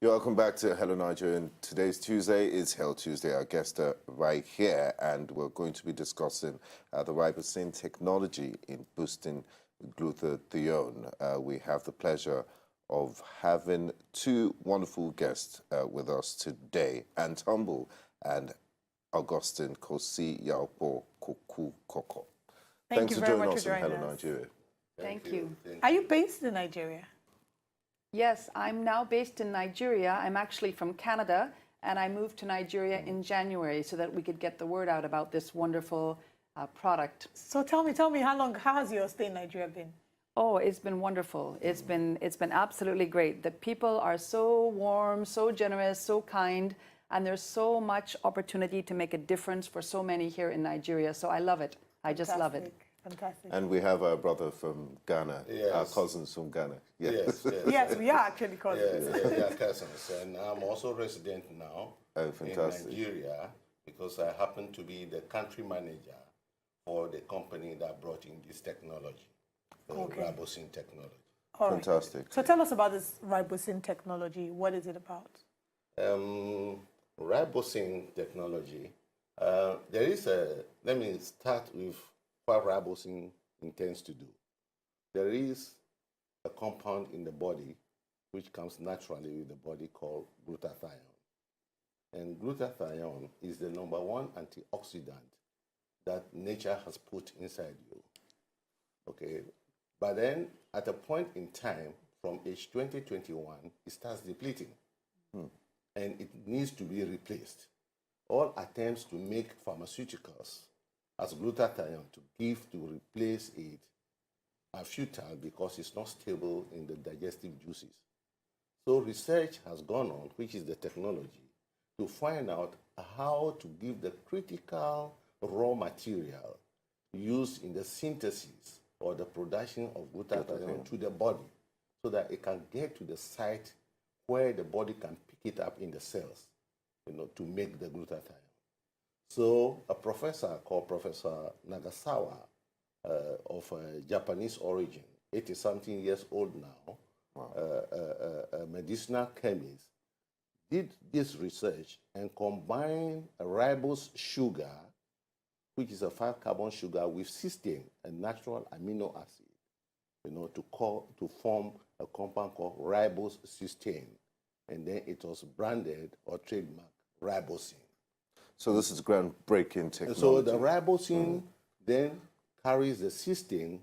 You're welcome back to Hello Nigeria. And today's Tuesday is Hell Tuesday. Our guests are right here, and we're going to be discussing the ribosine technology in boosting glutathione. We have the pleasure of having two wonderful guests with us today, TURNBULL and Augustine KOKUKOKOR. Thanks for joining us in Hello Nigeria. Thank you. Are you based in Nigeria? Yes, I'm now based in Nigeria. I'm actually from Canada, and I moved to Nigeria in January so that we could get the word out about this wonderful product. So tell me, how has your stay in Nigeria been? Oh, it's been wonderful. It's been absolutely great. The people are so warm, so generous, so kind, and there's so much opportunity to make a difference for so many here in Nigeria. So I love it. I just love it. Fantastic. And we have our brother from Ghana, yes. our cousins from Ghana. Yes, yes. Yes, we are actually cousins. Yeah, we are cousins. And I'm also resident now in Nigeria because I happen to be the country manager for the company that brought in this technology, the ribosine technology. All Fantastic. Right. So tell us about this ribosine technology. What is it about? Ribosine technology, let me start with what ribosine intends to do. There is a compound in the body which comes naturally with the body called glutathione. And glutathione is the #1 antioxidant that nature has put inside you. Okay, but then at a point in time, from age 20-21, it starts depleting. And it needs to be replaced. All attempts to make pharmaceuticals as glutathione to replace it are futile because it's not stable in the digestive juices. So research has gone on, which is the technology, to find out how to give the critical raw material used in the synthesis or the production of glutathione to the body so that it can get to the site where the body can pick it up in the cells, to make the glutathione. So a professor called Professor Nagasawa of Japanese origin, 80-something years old now, a medicinal chemist, did this research and combined a ribose sugar, which is a 5-carbon sugar, with cysteine, a natural amino acid, to form a compound called ribose cysteine. And then it was branded or trademarked ribosine. So this is groundbreaking technology. So the ribosine then carries the cysteine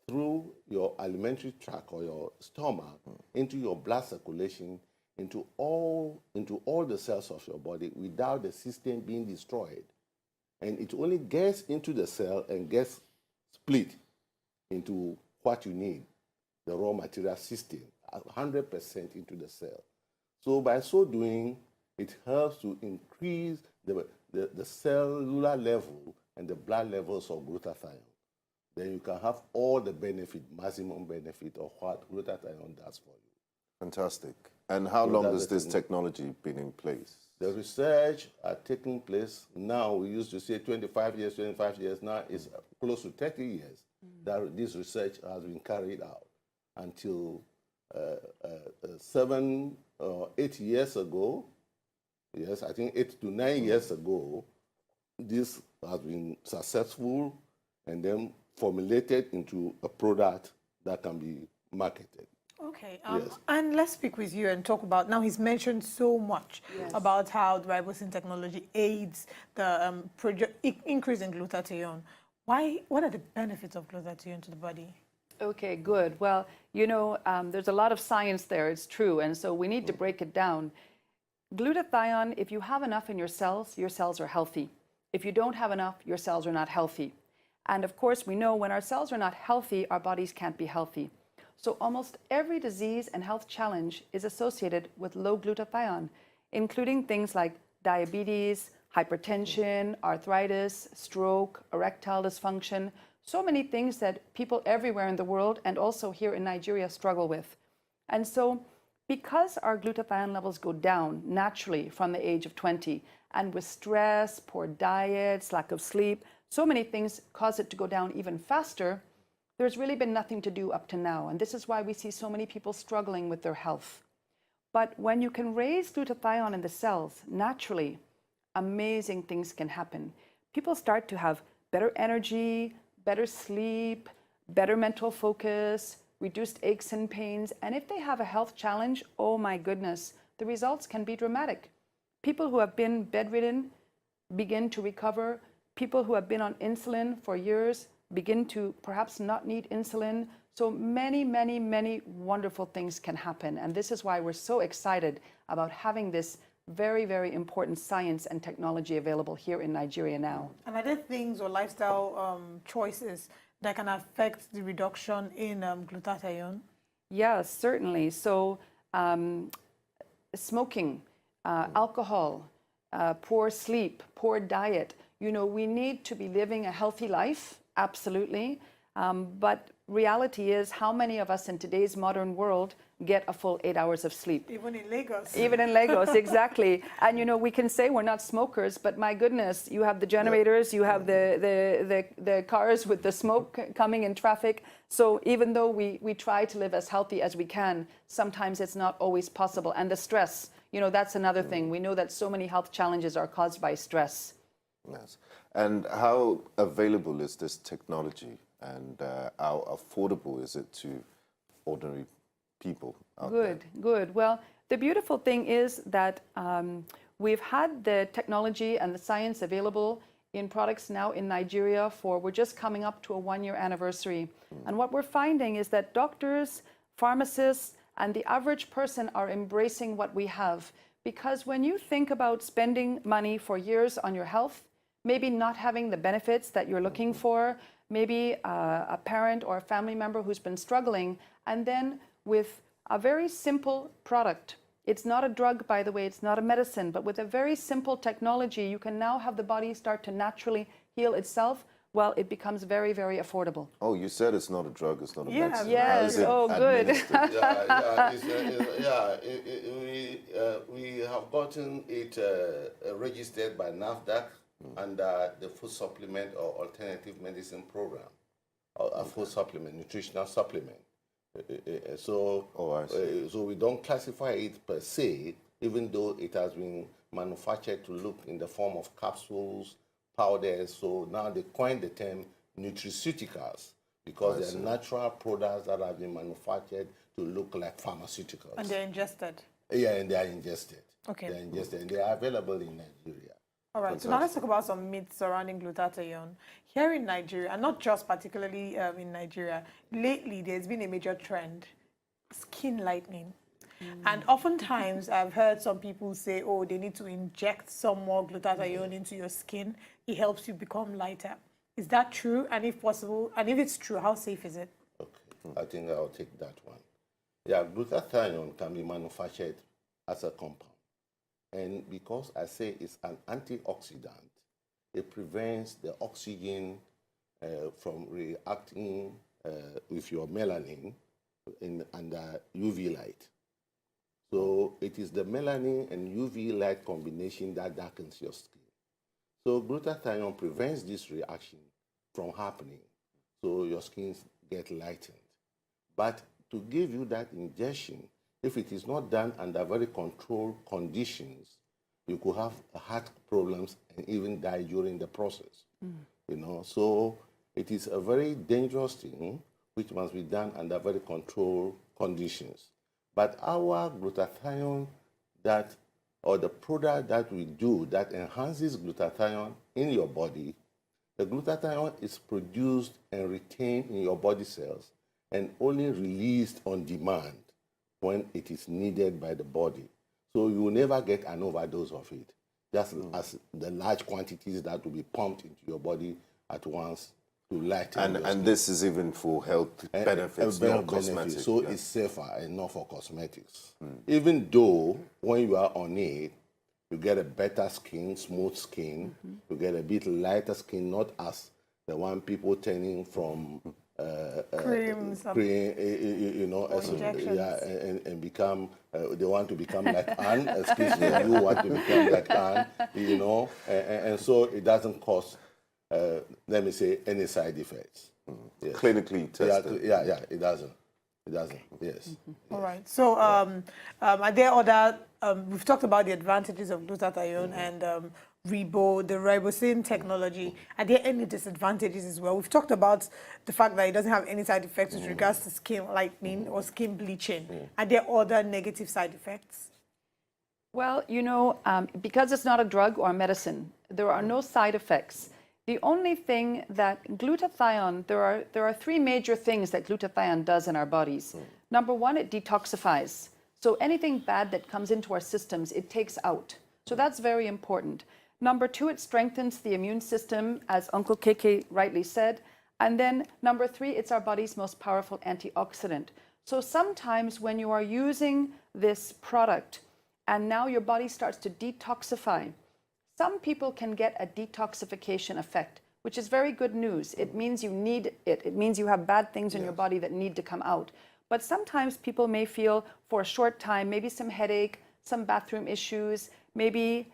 through your alimentary tract or your stomach into your blood circulation, into all the cells of your body without the cysteine being destroyed. And it only gets into the cell and gets split into what you need, the raw material cysteine, 100% into the cell. So by so doing, it helps to increase the cellular level and the blood levels of glutathione. Then you can have all the benefit, maximum benefit of what glutathione does for you. Fantastic. And how long has this technology been in place? The research are taking place now. We used to say 25 years. Now it's close to 30 years that this research has been carried out until 7 or 8 years ago. Yes, I think 8 to 9 years ago, this has been successful and then formulated into a product that can be marketed. Okay, and let's speak with you and talk about, now he's mentioned so much about how the ribosine technology aids the increase in glutathione. What are the benefits of glutathione to the body? Okay, good. Well, there's a lot of science there, it's true, and so we need to break it down. Glutathione, if you have enough in your cells are healthy. If you don't have enough, your cells are not healthy. And of course, we know when our cells are not healthy, our bodies can't be healthy. So almost every disease and health challenge is associated with low glutathione, including things like diabetes, hypertension, arthritis, stroke, erectile dysfunction, so many things that people everywhere in the world and also here in Nigeria struggle with. And so because our glutathione levels go down naturally from the age of 20, and with stress, poor diets, lack of sleep, so many things cause it to go down even faster, there's really been nothing to do up to now. And this is why we see so many people struggling with their health. But when you can raise glutathione in the cells naturally, amazing things can happen. People start to have better energy, better sleep, better mental focus, reduced aches and pains. And if they have a health challenge, oh my goodness, the results can be dramatic. People who have been bedridden begin to recover. People who have been on insulin for years begin to perhaps not need insulin. So many, many, many wonderful things can happen. And this is why we're so excited about having this very, very important science and technology available here in Nigeria now. And are there things or lifestyle choices that can affect the reduction in glutathione? Yes, certainly. So smoking, alcohol, poor sleep, poor diet. You know, we need to be living a healthy life, absolutely. But reality is, how many of us in today's modern world get a full 8 hours of sleep? Even in Lagos. Even in Lagos, exactly. And you know, we can say we're not smokers, but my goodness, you have the generators, you have the cars with the smoke coming in traffic. So even though we try to live as healthy as we can, sometimes it's not always possible. And the stress, you know, that's another thing. We know that so many health challenges are caused by stress. Yes. And how available is this technology, and how affordable is it to ordinary people out there? Good. Well, the beautiful thing is that we've had the technology and the science available in products now in Nigeria we're just coming up to a 1-year anniversary. And what we're finding is that doctors, pharmacists, and the average person are embracing what we have. Because when you think about spending money for years on your health, maybe not having the benefits that you're looking for, maybe a parent or a family member who's been struggling, and then with a very simple product. It's not a drug, by the way, it's not a medicine, but with a very simple technology, you can now have the body start to naturally heal itself. Well, it becomes very, very affordable. Oh, you said it's not a drug, it's not a medicine. Yes, How is it good. We have gotten it registered by NAFDAC under the Food Supplement or Alternative Medicine Program, a food supplement, nutritional supplement. So we don't classify it per se, even though it has been manufactured to look in the form of capsules, powders. So now they coined the term nutraceuticals because they're natural products that have been manufactured to look like pharmaceuticals. And they're ingested. Yeah, and they are ingested. Okay. They're ingested, and they are available in Nigeria. All right, so now let's talk about some myths surrounding glutathione. Here in Nigeria, and not just particularly in Nigeria, lately there's been a major trend, skin lightening. And oftentimes I've heard some people say, oh, they need to inject some more glutathione into your skin. It helps you become lighter. Is that true? And if possible, and if it's true, how safe is it? Okay, I think I'll take that one. Yeah, glutathione can be manufactured as a compound. And because I say it's an antioxidant, it prevents the oxygen from reacting with your melanin under UV light. So it is the melanin and UV light combination that darkens your skin. So glutathione prevents this reaction from happening, so your skin gets lightened. But to give you that injection, if it is not done under very controlled conditions, you could have heart problems and even die during the process. You know, so it is a very dangerous thing which must be done under very controlled conditions. But our glutathione or the product that we do that enhances glutathione in your body, the glutathione is produced and retained in your body cells and only released on demand when it is needed by the body. So you will never get an overdose of it, just as the large quantities that will be pumped into your body at once to lighten your skin. And this is even for health benefits, not cosmetics. So it's safer and not for cosmetics. Even though when you are on it, you get a better skin, smooth skin, you get a bit lighter skin, not as the one people turning from Creams, you know, injections. and become, they want to become like Anne, excuse me, you want to become like Anne, you know, and so it doesn't cause, let me say, any side effects. Yes. Clinically tested. Yeah, it doesn't. It doesn't. Yes. All right. So, are there other? We've talked about the advantages of glutathione and the ribosine technology. Are there any disadvantages as well? We've talked about the fact that it doesn't have any side effects with regards to skin lightening or skin bleaching. Are there other negative side effects? Well, you know, because it's not a drug or a medicine, there are no side effects. The only thing that glutathione, there are three major things that glutathione does in our bodies. Number one, it detoxifies. So anything bad that comes into our systems, it takes out. So that's very important. Number two, it strengthens the immune system, as Uncle KK rightly said. And then number three, it's our body's most powerful antioxidant. So sometimes when you are using this product and now your body starts to detoxify, some people can get a detoxification effect, which is very good news. It means you need it. It means you have bad things in your body that need to come out. But sometimes people may feel for a short time, maybe some headache, some bathroom issues, maybe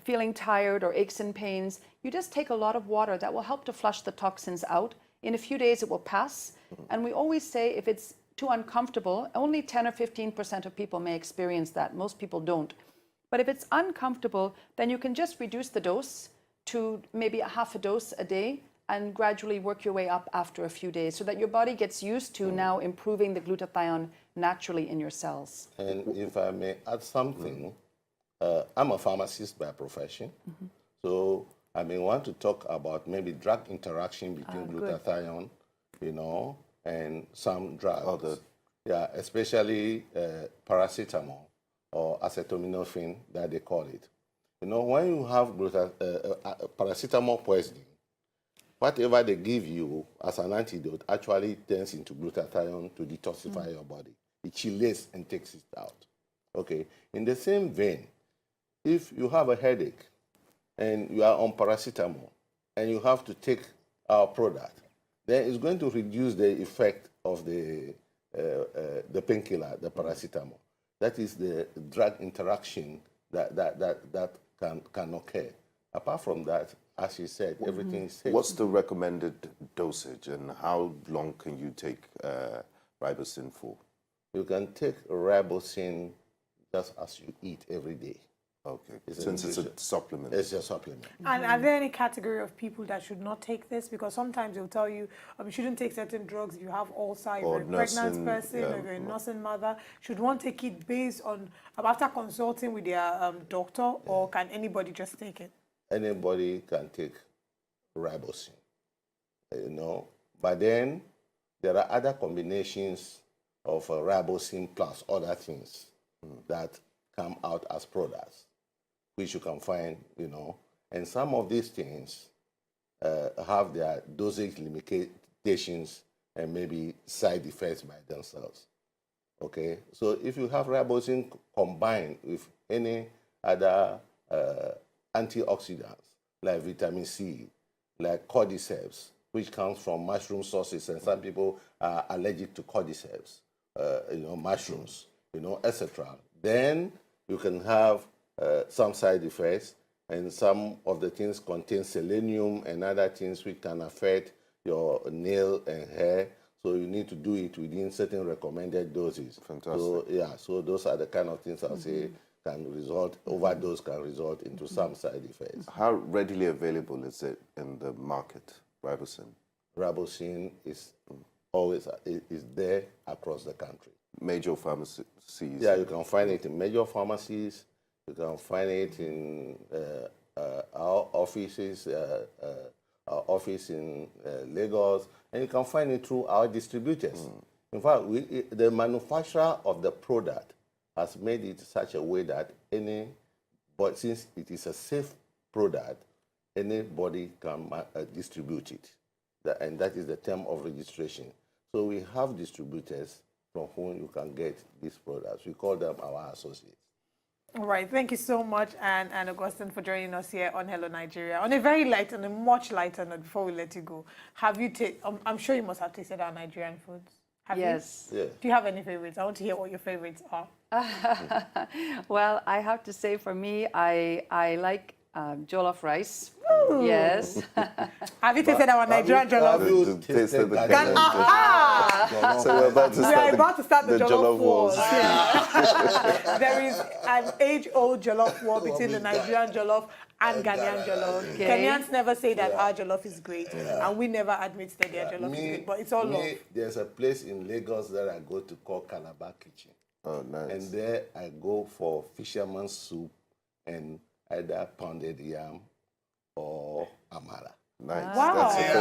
feeling tired or aches and pains. You just take a lot of water that will help to flush the toxins out. In a few days, it will pass. And we always say if it's too uncomfortable, only 10 or 15% of people may experience that. Most people don't. But if it's uncomfortable, then you can just reduce the dose to maybe a half a dose a day and gradually work your way up after a few days so that your body gets used to now improving the glutathione naturally in your cells. And if I may add something, I'm a pharmacist by profession. So I may want to talk about maybe drug interaction between glutathione, you know, and some drugs. Yeah, especially paracetamol or acetaminophen that they call it. You know, when you have paracetamol poisoning, whatever they give you as an antidote actually turns into glutathione to detoxify your body. It chelates and takes it out. Okay. In the same vein, if you have a headache and you are on paracetamol and you have to take our product, then it's going to reduce the effect of the painkiller, the paracetamol. That is the drug interaction that can occur. Apart from that, as you said, everything is safe. What's the recommended dosage and how long can you take ribosine for? You can take ribosine just as you eat every day. Okay, since it's a supplement. It's a supplement. And are there any category of people that should not take this? Because sometimes they'll tell you you shouldn't take certain drugs if you have ulcer, if you're a pregnant person, or if you're a nursing mother. Should one take it based on, after consulting with their doctor, or can anybody just take it? Anybody can take ribosine, you know. But then there are other combinations of ribosine plus other things that come out as products, which you can find, you know. And some of these things have their dosage limitations and maybe side effects by themselves. Okay, so if you have ribosine combined with any other antioxidants like vitamin C, like cordyceps, which comes from mushroom sources, and some people are allergic to cordyceps, you know, mushrooms, you know, etc. Then you can have some side effects, and some of the things contain selenium and other things which can affect your nail and hair. So you need to do it within certain recommended doses. Fantastic. So yeah, so those are the kind of things I'll say can result, overdose can result into some side effects. How readily available is it in the market, ribosine? Ribosine is always is there across the country. Major pharmacies? Yeah, you can find it in major pharmacies. You can find it in our offices, our office in Lagos, and you can find it through our distributors. In fact, the manufacturer of the product has made it such a way that but since it is a safe product, anybody can distribute it. And that is the term of registration. So we have distributors from whom you can get these products. We call them our associates. All right, thank you so much, Anne and Augustine, for joining us here on Hello Nigeria. On a very light and a much lighter note, before we let you go, have you I'm sure you must have tasted our Nigerian foods. Have Yes. you? Yeah. Do you have any favorites? I want to hear what your favorites are. Well, I have to say for me, I like jollof rice. Yes. Have you tasted our Nigerian Have jollof? you Tasted tasted the the Ghanaian Ah! So we're about to We start are about to start the jollof wars. wars. Yeah. There is an age-old jollof war between the Nigerian jollof and Ghanaian jollof. Okay. Kenyans never say that our jollof is great, and we never admit that their jollof is great. But it's all love. There's a place in Lagos that I go to called Calabar Kitchen. Oh, nice. And there I go for fisherman's soup and either pounded yam or amala. Nice. Wow,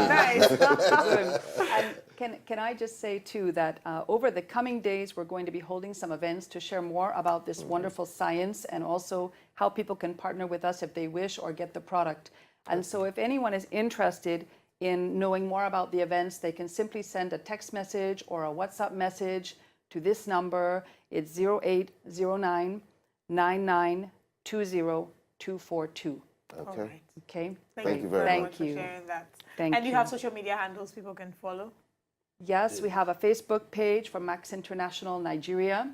That's the thing. nice. And can I just say too that over the coming days we're going to be holding some events to share more about this wonderful science and also how people can partner with us if they wish or get the product. And so if anyone is interested in knowing more about the events, they can simply send a text message or a WhatsApp message to this number. It's 0809 9920 242. Okay. All right. Okay. Thank you very much much. for sharing that. Thank and you you. have social media handles people can follow? Yes, we have a Facebook page for Max International Nigeria.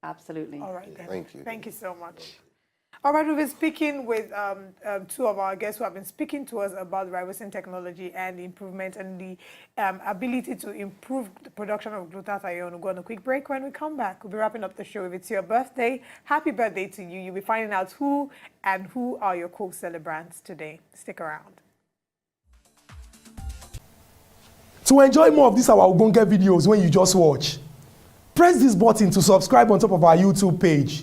Absolutely. All right, then. Thank you. Thank you so much. All right, we've been speaking with two of our guests who have been speaking to us about ribosine technology and the improvement and the ability to improve the production of glutathione. We'll go on a quick break. When we come back, we'll be wrapping up the show. If it's your birthday, happy birthday to you. You'll be finding out who are your co-celebrants today. Stick around. To enjoy more of these our Ogbonge videos when you just watch, press this button to subscribe on top of our YouTube page.